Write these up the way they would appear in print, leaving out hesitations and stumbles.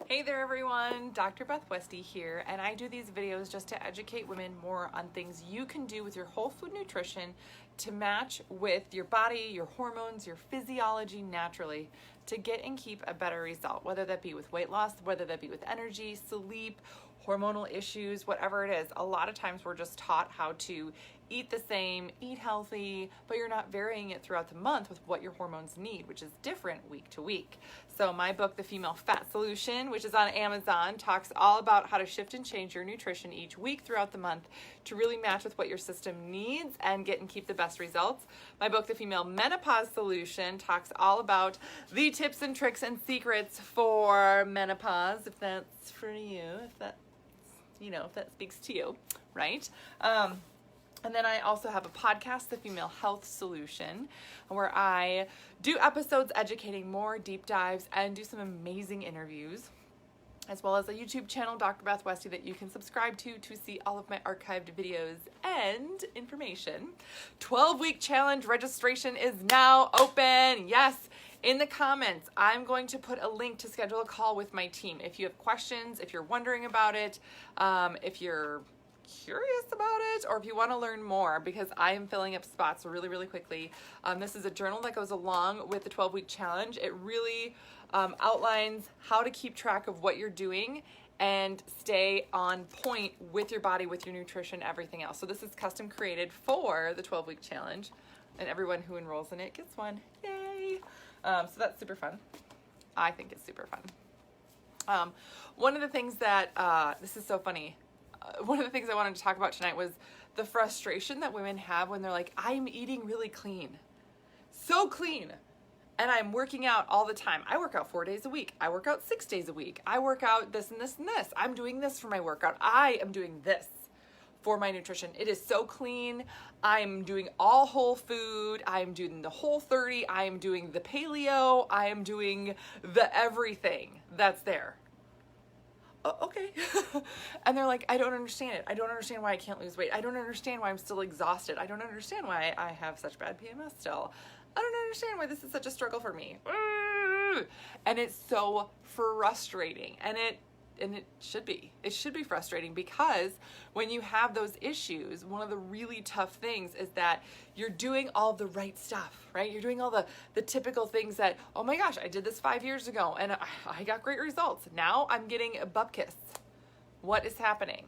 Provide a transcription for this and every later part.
Hey there everyone, Dr. Beth Westy here, and I do these videos just to educate women more on things you can do with your whole food nutrition to match with your body, your hormones, your physiology naturally to get and keep a better result, whether that be with weight loss, whether that be with energy, sleep, hormonal issues, whatever it is. A lot of times we're just taught how to eat the same, eat healthy, but you're not varying it throughout the month with what your hormones need, which is different week to week. So my book, The Female Fat Solution, which is on Amazon, talks all about how to shift and change your nutrition each week throughout the month to really match with what your system needs and get and keep the best results. My book, The Female Menopause Solution, talks all about the tips and tricks and secrets for menopause, if that's for you, if that speaks to you, right? And then I also have a podcast, The Female Health Solution, where I do episodes educating more, deep dives, and do some amazing interviews, as well as a YouTube channel, Dr. Beth Westy, that you can subscribe to see all of my archived videos and information. 12-week challenge registration is now open. Yes. In the comments, I'm going to put a link to schedule a call with my team. If you have questions, if you're wondering about it, if you're curious about it, or if you want to learn more, because I am filling up spots really, really quickly. This is a journal that goes along with the 12-week challenge. It really outlines how to keep track of what you're doing and stay on point with your body, with your nutrition, everything else. So this is custom created for the 12-week challenge, and everyone who enrolls in it gets one. Yay! So that's super fun. I think it's super fun. One of the things that, this is so funny, one of the things I wanted to talk about tonight was the frustration that women have when they're like, I'm eating really clean, so clean, and I'm working out all the time. I work out 4 days a week. I work out 6 days a week. I work out this and this and this. I'm doing this for my workout. I am doing this for my nutrition. It is so clean. I'm doing all whole food. I'm doing the Whole30. I am doing the paleo. I am doing the everything that's there. Okay. And they're like, I don't understand it. I don't understand why I can't lose weight. I don't understand why I'm still exhausted. I don't understand why I have such bad PMS still. I don't understand why this is such a struggle for me. And it's so frustrating. And it should be. It should be frustrating, because when you have those issues, one of the really tough things is that you're doing all the right stuff, right? You're doing all the typical things that, oh my gosh, I did this 5 years ago and I got great results. Now I'm getting a bupkis. What is happening?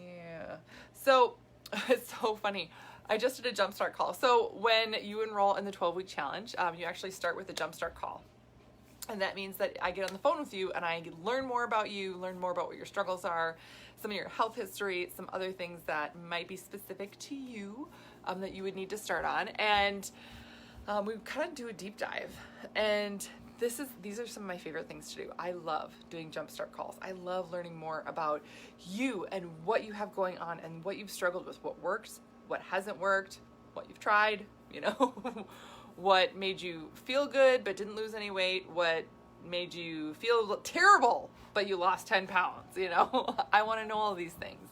Yeah. So it's so funny. I just did a jumpstart call. So when you enroll in the 12-week challenge, you actually start with a jumpstart call. And that means that I get on the phone with you and I learn more about you, learn more about what your struggles are, some of your health history, some other things that might be specific to you that you would need to start on. And we kind of do a deep dive. And these are some of my favorite things to do. I love doing jumpstart calls. I love learning more about you and what you have going on and what you've struggled with, what works, what hasn't worked, what you've tried, what made you feel good but didn't lose any weight, what made you feel terrible but you lost 10 pounds, I want to know all these things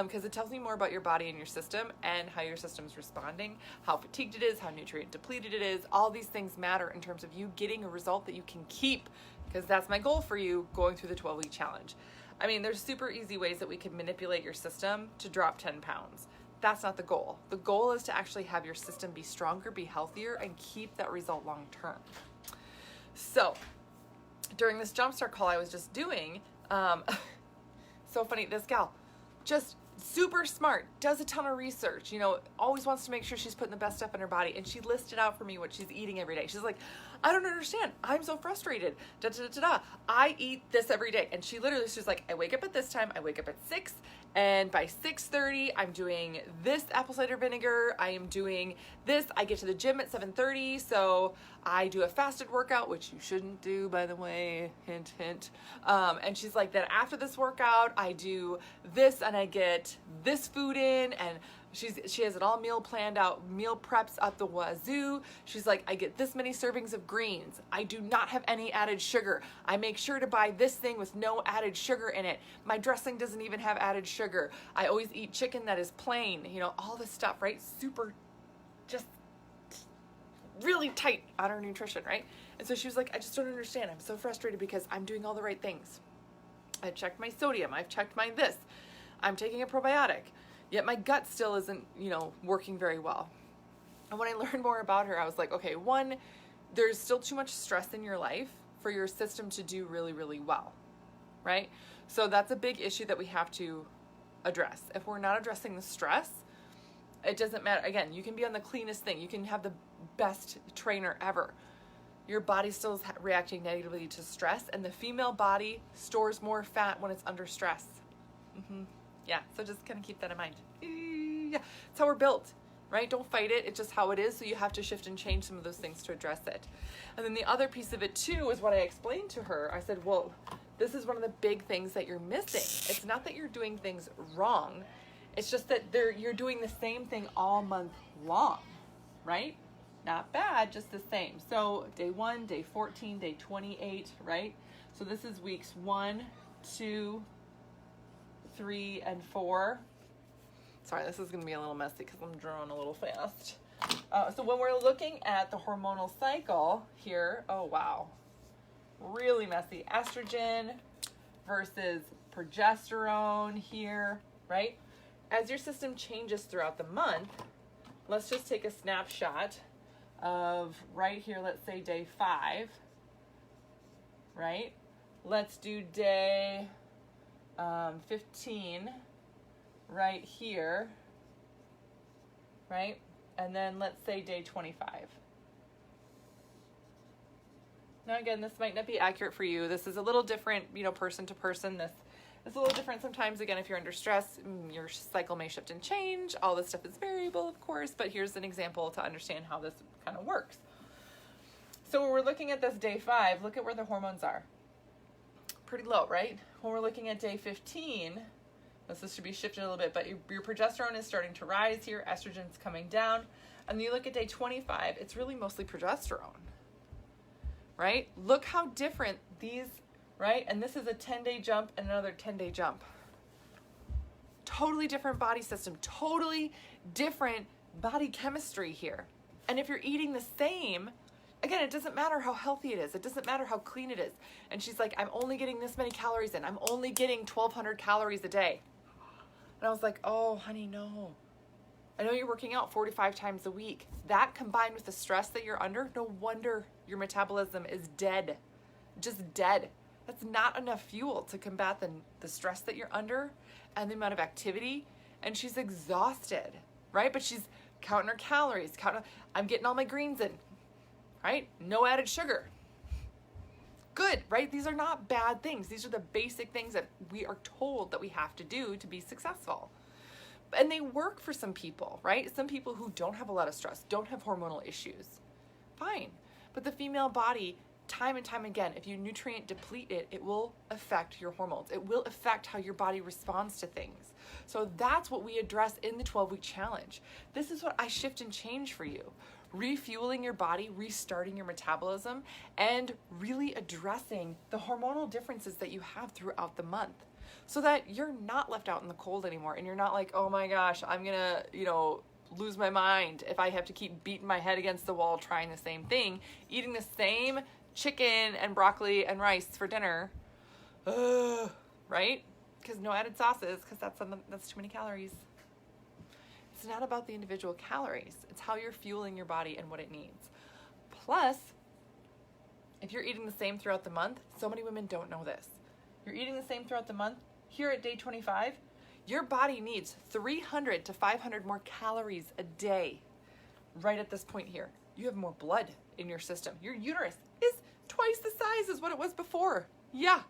because it tells me more about your body and your system and how your system's responding, how fatigued it is, how nutrient depleted it is. All these things matter in terms of you getting a result that you can keep, because that's my goal for you going through the 12-week challenge. I mean, there's super easy ways that we can manipulate your system to drop 10 pounds. That's not the goal. The goal is to actually have your system be stronger, be healthier, and keep that result long term. So during this jumpstart call I was just doing, so funny, this gal, just super smart, does a ton of research, always wants to make sure she's putting the best stuff in her body. And she listed out for me what she's eating every day. She's like, I don't understand. I'm so frustrated. I eat this every day. And she's like, I wake up at this time. I wake up at 6. And by 6:30, I'm doing this apple cider vinegar. I am doing this. I get to the gym at 7:30. So I do a fasted workout, which you shouldn't do, by the way, hint, hint. And she's like, then after this workout, I do this and I get this food in, and she has it all meal planned out, meal preps up the wazoo. She's like, I get this many servings of greens. I do not have any added sugar. I make sure to buy this thing with no added sugar in it. My dressing doesn't even have added sugar. I always eat chicken that is plain, all this stuff, right? Super, just really tight on her nutrition, right? And so she was like, I just don't understand. I'm so frustrated because I'm doing all the right things. I've checked my sodium. I've checked my this. I'm taking a probiotic. Yet my gut still isn't, working very well. And when I learned more about her, I was like, okay, one, there's still too much stress in your life for your system to do really, really well, right? So that's a big issue that we have to address. If we're not addressing the stress, it doesn't matter. Again, you can be on the cleanest thing. You can have the best trainer ever. Your body still is reacting negatively to stress, and the female body stores more fat when it's under stress. Yeah, so just kind of keep that in mind. Yeah, it's how we're built, right? Don't fight it. It's just how it is, so you have to shift and change some of those things to address it. And then the other piece of it, too, is what I explained to her. I said, well, this is one of the big things that you're missing. It's not that you're doing things wrong. It's just that you're doing the same thing all month long, right? Not bad, just the same. So day 1, day 14, day 28, right? So this is weeks 1, 2, 3, and 4. Sorry, this is going to be a little messy because I'm drawing a little fast. So when we're looking at the hormonal cycle here, oh wow, really messy. Estrogen versus progesterone here, right? As your system changes throughout the month, let's just take a snapshot of right here, let's say day 5, right? Let's do day 15 right here, right? And then let's say day 25. Now again, this might not be accurate for you. This is a little different, person to person. This is a little different sometimes. Again, if you're under stress, your cycle may shift and change. All this stuff is variable, of course, but here's an example to understand how this kind of works. So when we're looking at this day 5, look at where the hormones are. Pretty low, right? When we're looking at day 15, this should be shifted a little bit, but your progesterone is starting to rise here. Estrogen's coming down. And then you look at day 25, it's really mostly progesterone, right? Look how different these, right? And this is a 10-day jump and another 10-day jump. Totally different body system, totally different body chemistry here. And if you're eating the same, again, it doesn't matter how healthy it is. It doesn't matter how clean it is. And she's like, I'm only getting this many calories in. I'm only getting 1,200 calories a day. And I was like, oh, honey, no. I know you're working out 45 times a week. That combined with the stress that you're under, no wonder your metabolism is dead. Just dead. That's not enough fuel to combat the stress that you're under and the amount of activity. And she's exhausted, right? But she's counting her calories. I'm getting all my greens in, right? No added sugar. Good, right? These are not bad things. These are the basic things that we are told that we have to do to be successful. And they work for some people, right? Some people who don't have a lot of stress, don't have hormonal issues. Fine. But the female body, time and time again, if you nutrient deplete it, it will affect your hormones. It will affect how your body responds to things. So that's what we address in the 12-week challenge. This is what I shift and change for you. Refueling your body, restarting your metabolism, and really addressing the hormonal differences that you have throughout the month so that you're not left out in the cold anymore and you're not like, oh my gosh, I'm gonna, lose my mind if I have to keep beating my head against the wall trying the same thing, eating the same chicken and broccoli and rice for dinner, right? Because no added sauces, because that's too many calories. It's not about the individual calories. It's how you're fueling your body and what it needs. Plus, if you're eating the same throughout the month, so many women don't know this. You're eating the same throughout the month. Here at day 25, your body needs 300 to 500 more calories a day. Right at this point here, you have more blood in your system. Your uterus is twice the size as what it was before. Yeah.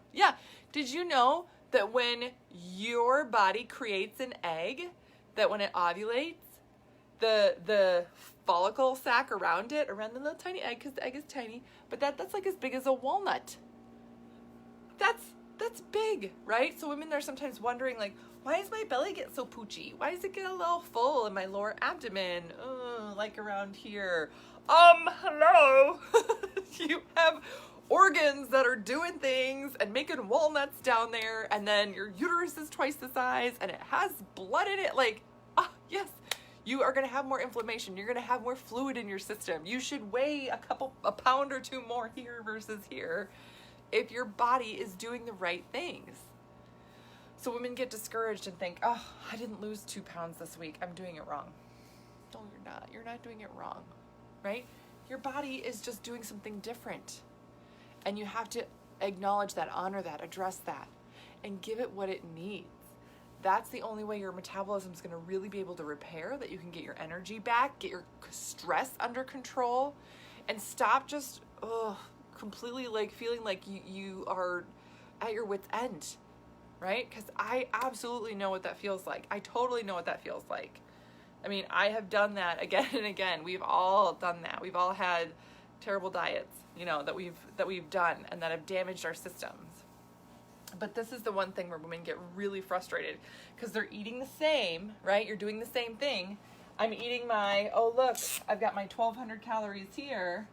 Did you know that when your body creates an egg, that when it ovulates, the follicle sac around it, around the little tiny egg, because the egg is tiny, but that's like as big as a walnut. That's big, right? So women are sometimes wondering, like, why does my belly get so poochy? Why does it get a little full in my lower abdomen? Like around here. Hello. You have organs that are doing things and making walnuts down there, and then your uterus is twice the size and it has blood in it. Like, yes, You are going to have more inflammation. You're going to have more fluid in your system. You should weigh a pound or two more here versus here if your body is doing the right things. So women get discouraged and think, oh, I didn't lose 2 pounds this week. I'm doing it wrong. No, you're not. You're not doing it wrong, right? Your body is just doing something different. And you have to acknowledge that, honor that, address that, and give it what it needs. That's the only way your metabolism is going to really be able to repair, that you can get your energy back, get your stress under control, and stop just completely like feeling like you are at your wit's end, right? Because I absolutely know what that feels like. I totally know what that feels like. I mean, I have done that again and again. We've all done that. We've all had terrible diets, that we've done and that have damaged our systems. But this is the one thing where women get really frustrated because they're eating the same, right? You're doing the same thing. I'm eating I've got my 1,200 calories here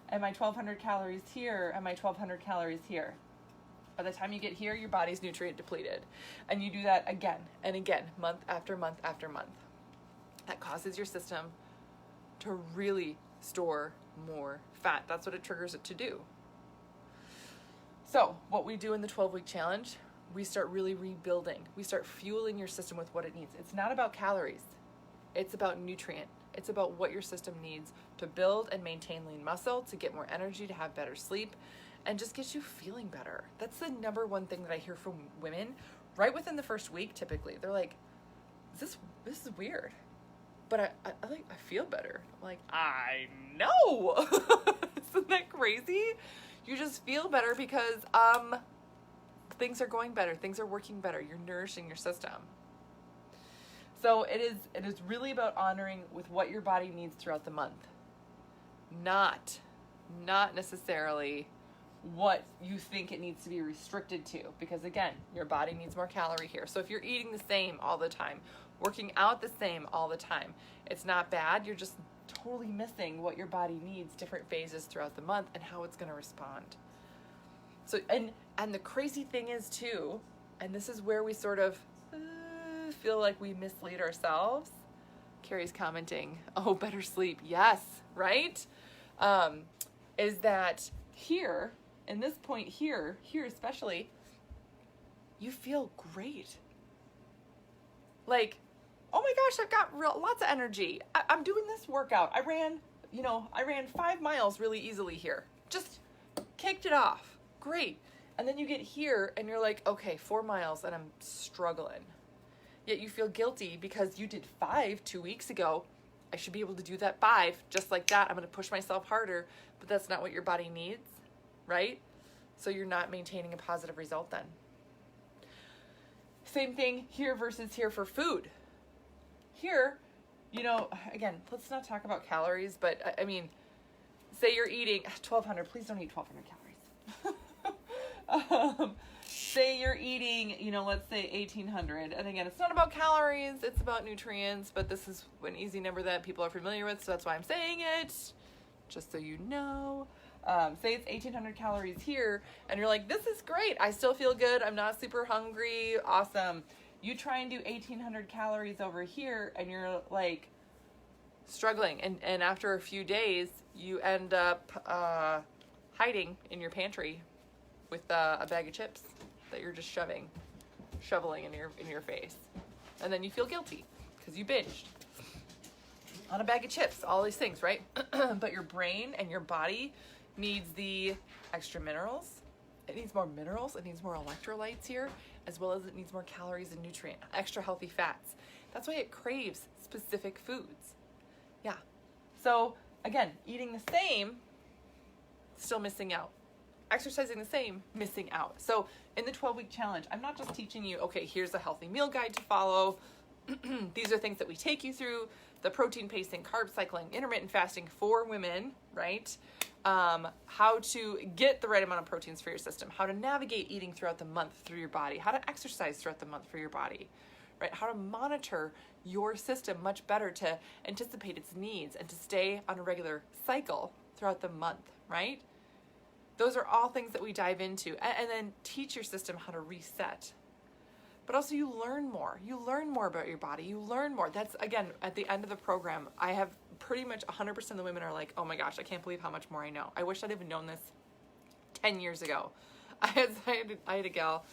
and my 1,200 calories here and my 1,200 calories here. By the time you get here, your body's nutrient depleted. And you do that again and again, month after month after month. That causes your system to really store more fat. That's what it triggers it to do. So what we do in the 12-week challenge, we start really rebuilding. We start fueling your system with what it needs. It's not about calories. It's about nutrient. It's about what your system needs to build and maintain lean muscle, to get more energy, to have better sleep, and just get you feeling better. That's the number one thing that I hear from women right within the first week. Typically, they're like, this is weird, but I feel better. I'm like, I know. Isn't that crazy? You just feel better because things are going better. Things are working better. You're nourishing your system. So it is really about honoring with what your body needs throughout the month. Not necessarily what you think it needs to be restricted to. Because again, your body needs more calorie here. So if you're eating the same all the time, working out the same all the time, it's not bad. You're just totally missing what your body needs different phases throughout the month and how it's going to respond. So and the crazy thing is too, and this is where we sort of feel like we mislead ourselves. Carrie's commenting, oh, better sleep. Yes, right? Is that here, in this point here especially, you feel great. Like, oh my gosh, I've got lots of energy. I'm doing this workout. I ran 5 miles really easily here. Just kicked it off. Great. And then you get here and you're like, okay, 4 miles and I'm struggling. Yet you feel guilty because you did 5 2 weeks ago. I should be able to do that 5 just like that. I'm going to push myself harder, but that's not what your body needs, right? So you're not maintaining a positive result then. Same thing here versus here for food. Here, again, let's not talk about calories, but I mean, say you're eating 1,200, please don't eat 1,200 calories. Say you're eating, let's say 1,800. And again, it's not about calories, it's about nutrients, but this is an easy number that people are familiar with, so that's why I'm saying it, just so you know. Say it's 1,800 calories here, and you're like, this is great. I still feel good. I'm not super hungry. Awesome. You try and do 1,800 calories over here, and you're like struggling. And after a few days, you end up hiding in your pantry with a bag of chips that you're just shoveling in your face. And then you feel guilty because you binged on a bag of chips, all these things, right? But your brain and your body needs the extra minerals. It needs more minerals. It needs more electrolytes here, as well as it needs more calories and extra healthy fats. That's why it craves specific foods. Yeah. So again, eating the same, still missing out. Exercising the same, missing out. So in the 12-week challenge, I'm not just teaching you, okay, here's a healthy meal guide to follow. These are things that we take you through: the protein pacing, carb cycling, intermittent fasting for women, right? How to get the right amount of proteins for your system, how to navigate eating throughout the month through your body, how to exercise throughout the month for your body, right? How to monitor your system much better to anticipate its needs and to stay on a regular cycle throughout the month, right? Those are all things that we dive into, and then teach your system how to reset. but also you learn more. You learn more about your body. You learn more. That's, again, at the end of the program, I have pretty much 100% of the women are like, oh my gosh, I can't believe how much more I know. I wish I'd even known this 10 years ago. I had a gal,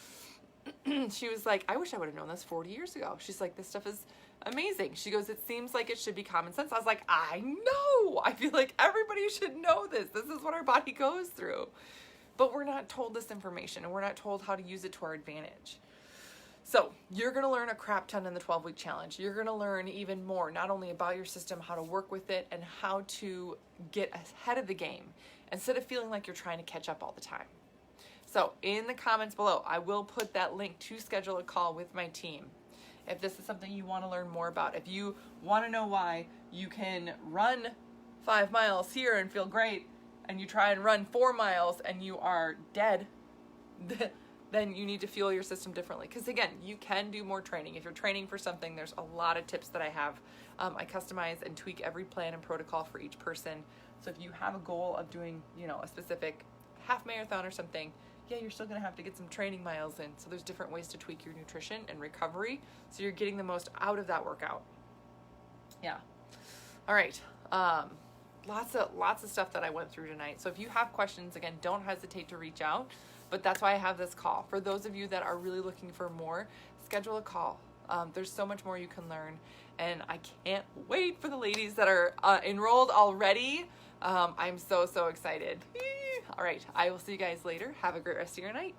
she was like, I wish I would have known this 40 years ago. She's like, this stuff is amazing. She goes, it seems like it should be common sense. I was like, I know. I feel like everybody should know this. This is what our body goes through. But we're not told this information, and we're not told how to use it to our advantage. So you're going to learn a crap ton in the 12-week challenge. You're going to learn even more, not only about your system, how to work with it, and how to get ahead of the game instead of feeling like you're trying to catch up all the time. So in the comments below, I will put that link to schedule a call with my team. If this is something you want to learn more about, if you want to know why you can run 5 miles here and feel great, and you try and run 4 miles and you are dead, then you need to fuel your system differently. Because again, you can do more training. If you're training for something, there's a lot of tips that I have. I customize and tweak every plan and protocol for each person. So if you have a goal of doing, a specific half marathon or something, yeah, you're still gonna have to get some training miles in. So there's different ways to tweak your nutrition and recovery so you're getting the most out of that workout. Yeah. All right. Lots of stuff that I went through tonight. So if you have questions, again, don't hesitate to reach out. But that's why I have this call. For those of you that are really looking for more, schedule a call. There's so much more you can learn. And I can't wait for the ladies that are enrolled already. I'm so excited. All right, I will see you guys later. Have a great rest of your night.